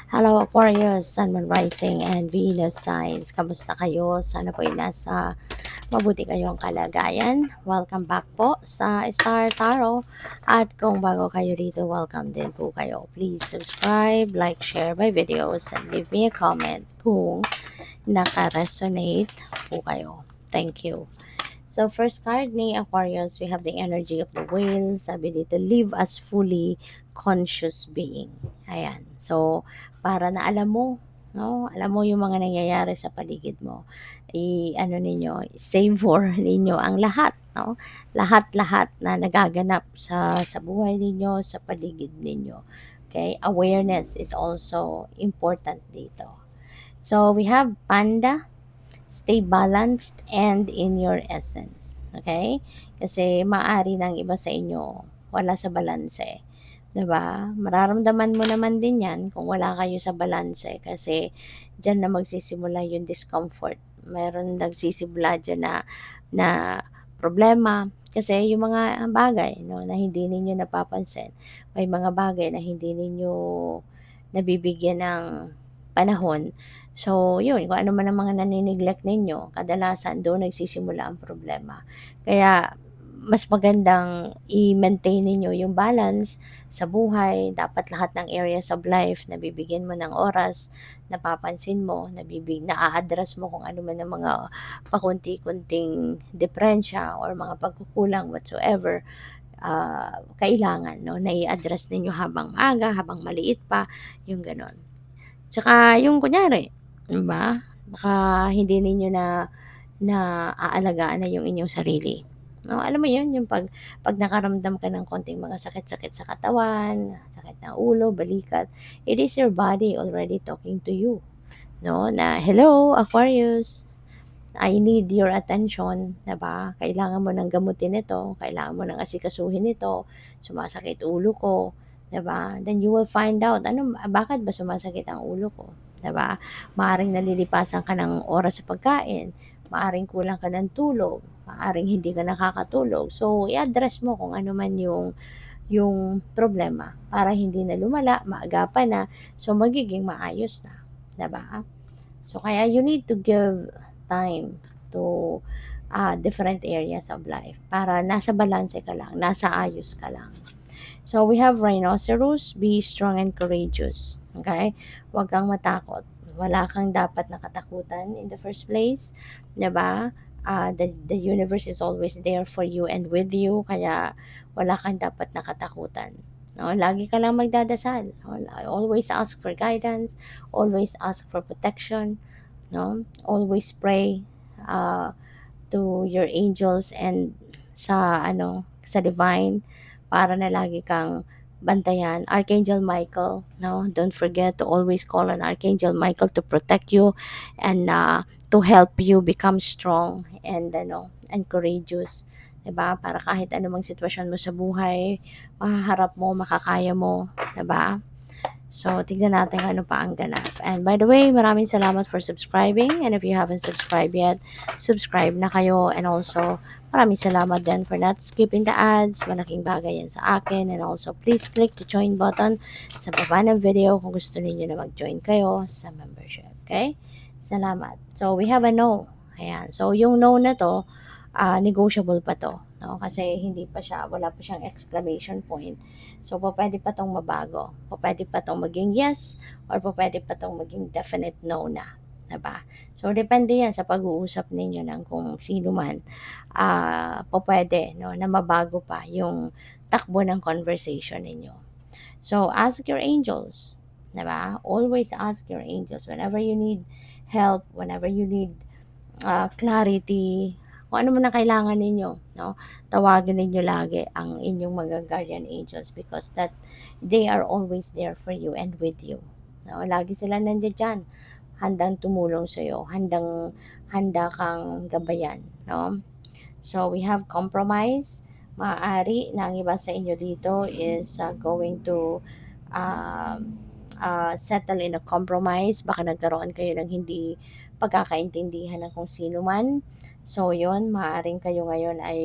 Hello Aquarius, Sun, Moon Rising, and Venus signs. Kamusta kayo? Sana po ay nasa mabuti kayong kalagayan. Welcome back po sa Star Tarot. At kung bago kayo dito, welcome din po kayo. Please subscribe, like, share my videos, and leave me a comment kung naka-resonate po kayo. Thank you. So, first card ni Aquarius, we have the energy of the whale. Sabi dito, live as fully conscious being. Ayan. So, para na alam mo, no? Alam mo yung mga nangyayari sa paligid mo. Ano ninyo, savor ninyo ang lahat, no? Lahat-lahat na nagaganap sa buhay ninyo, sa paligid ninyo. Okay? Awareness is also important dito. So, we have panda. Stay balanced and in your essence. Okay? Kasi maari ng iba sa inyo wala sa balanse. 'Di ba? Mararamdaman mo naman din 'yan kung wala kayo sa balanse kasi diyan na magsisimula yung discomfort. Meron nagsisimula diyan na problema kasi yung mga bagay no na hindi ninyo napapansin. May mga bagay na hindi ninyo nabibigyan ng panahon. So, yun, kung ano man ang mga nani-neglect ninyo, kadalasan doon nagsisimula ang problema. Kaya, mas magandang i-maintain ninyo yung balance sa buhay. Dapat lahat ng areas of life na bibigyan mo ng oras, napapansin mo, na-address mo kung ano man ang mga pakunti-kunting diferensya or mga pagkukulang whatsoever, kailangan no, na i-address ninyo habang maaga, habang maliit pa, yung ganon. Tsaka yung kunyari, 'di ba, baka hindi ninyo naaalagaan na yung inyong sarili, 'no? Alam mo yun, yung 'pag nakaramdam ka ng konting mga sakit-sakit sa katawan, sakit ng ulo, balikat, it is your body already talking to you, 'no, na, "Hello, Aquarius, I need your attention." 'Di ba? Kailangan mo ng gamutin ito, kailangan mo ng asikasuhin ito, sumasakit ulo ko, 'di ba? Then you will find out, bakit ba sumasakit ang ulo ko, 'di ba? Maaaring nalilipasan ka ng oras sa pagkain, maaaring kulang ka ng tulog, maaaring hindi ka nakakatulog. So, i-address mo kung ano man yung problema para hindi na lumala, maagapan na, so magiging maayos na, 'di ba? So, kaya you need to give time to different areas of life para nasa balanse ka lang, nasa ayos ka lang. So, we have rhinoceros, be strong and courageous. Okay? Huwag kang matakot. Wala kang dapat nakatakutan in the first place. 'Di ba? The universe is always there for you and with you. Kaya wala kang dapat nakatakutan. No, lagi ka lang magdadasal. No? Always ask for guidance. Always ask for protection. No? Always pray to your angels and sa divine para na lagi kang bantayan. Archangel Michael, no? Don't forget to always call on Archangel Michael to protect you and to help you become strong and courageous. 'Di ba? Para kahit anumang sitwasyon mo sa buhay, mahaharap mo, makakaya mo, 'di ba? So, tignan natin kung ano pa ang ganap. And by the way, maraming salamat for subscribing. And if you haven't subscribed yet, subscribe na kayo. And also, maraming salamat din for not skipping the ads. Malaking bagay yan sa akin. And also, please click the join button sa baba ng video kung gusto niyo na mag-join kayo sa membership. Okay? Salamat. So, we have a no. Ayan. So, yung no na to, negotiable pa to. No? Kasi wala pa siyang exclamation point. So, pwede pa tong mabago. Pwede pa tong maging yes or pwede pa tong maging definite no na. Diba? So, depende yan sa pag-uusap ninyo ng kung sino man pwede no, na mabago pa yung takbo ng conversation ninyo. So, ask your angels. Diba? Always ask your angels whenever you need help, whenever you need clarity, kung ano man ang kailangan ninyo, no? Tawagin ninyo lagi ang inyong mga guardian angels because that they are always there for you and with you. No? Lagi sila nandiyan dyan, handang tumulong sa iyo, handa kang gabayan, no? So we have compromise. Maaari na ang iba sa inyo dito is going to um, settle in a compromise. Baka nagkaroon kayo ng hindi pagkakaintindihan ng kung sino man. So, yun, maaaring kayo ngayon ay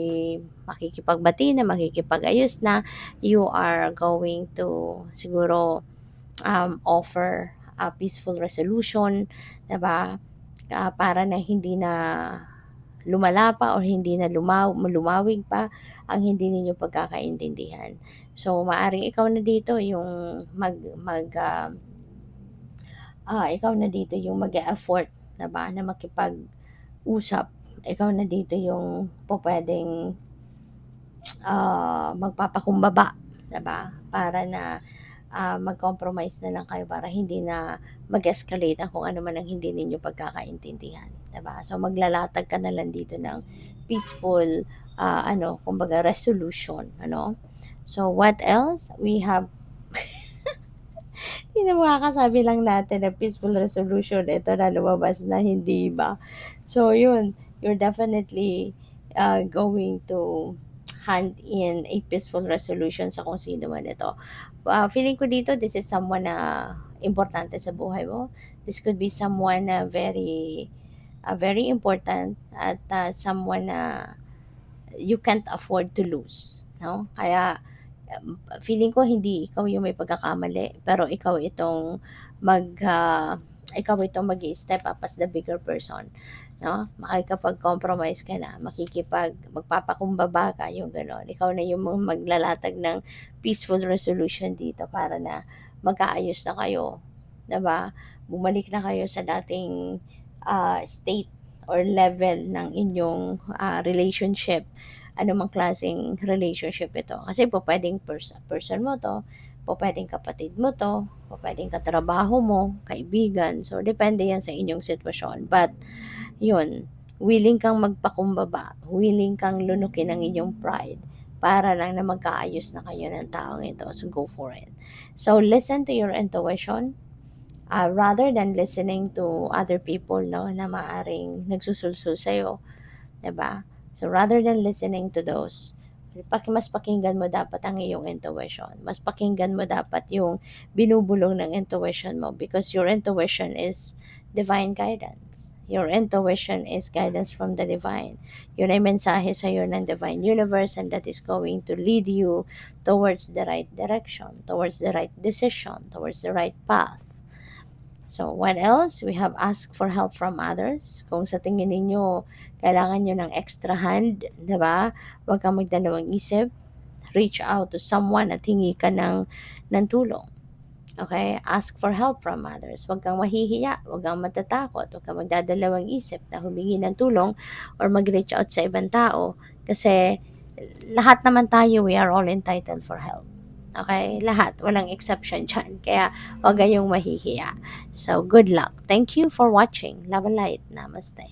makikipagbati na, makikipag-ayos na. You are going to siguro offer peaceful resolution, 'di ba? Para na hindi na lumala pa or hindi na lumawig pa ang hindi ninyo pagkakaintindihan. So, maaaring ikaw na dito yung ikaw na dito yung mag-e-effort, 'di ba, na makipag-usap. Ikaw na dito yung pupuwedeng, magpapakumbaba, 'di ba? Para na, mag-compromise na lang kayo para hindi na mag-escalate ang kung ano man ang hindi ninyo pagkakaintindihan, 'di ba? So, maglalatag ka na lang dito ng peaceful, kumbaga resolution, ano? So, what else? We have hindi mo makakasabi lang natin na peaceful resolution, ito na lumabas na, hindi ba? So, yun, you're definitely going to hand in a peaceful resolution sa kung sino man ito. Feeling ko dito, this is someone na importante sa buhay mo. This could be someone na very important at someone na you can't afford to lose. No? Kaya feeling ko hindi ikaw yung may pagkakamali, pero ikaw itong mag-i-step up as the bigger person, 'no? Makikipag-compromise ka na, magpapakumbaba ka, yung gano'n. Ikaw na yung maglalatag ng peaceful resolution dito para na magkaayos na kayo, 'di ba? Bumalik na kayo sa dating, state or level ng inyong, relationship, anumang klaseng relationship ito. Kasi pupuwedeng person mo 'to, pupuwedeng kapatid mo 'to, pupuwedeng katrabaho mo, kaibigan. So, depende 'yan sa inyong sitwasyon. But 'yun, willing kang magpakumbaba, willing kang lunukin ang inyong pride para lang na magkaayos na kayo ng taong ito. So, go for it. So, listen to your intuition, rather than listening to other people, 'no, na maaaring nagsusulsul sa'yo, 'di ba? So, rather than listening to those, mas pakinggan mo dapat ang iyong intuition. Mas pakinggan mo dapat yung binubulong ng intuition mo because your intuition is divine guidance. Your intuition is guidance from the divine. Yun ay mensahe sa iyo ng divine universe, and that is going to lead you towards the right direction, towards the right decision, towards the right path. So, what else? We have asked for help from others. Kung sa tingin ninyo, kailangan nyo ng extra hand, di ba? Huwag kang magdalawang isip. Reach out to someone at hingi ka ng tulong. Okay? Ask for help from others. Huwag kang mahihiya. Huwag kang matatakot. Huwag kang magdadalawang isip na humingi ng tulong or mag-reach out sa ibang tao. Kasi lahat naman tayo, we are all entitled for help. Okay? Lahat. Walang exception dyan. Kaya huwag kayong mahihiya. So, good luck. Thank you for watching. Love and light. Namaste.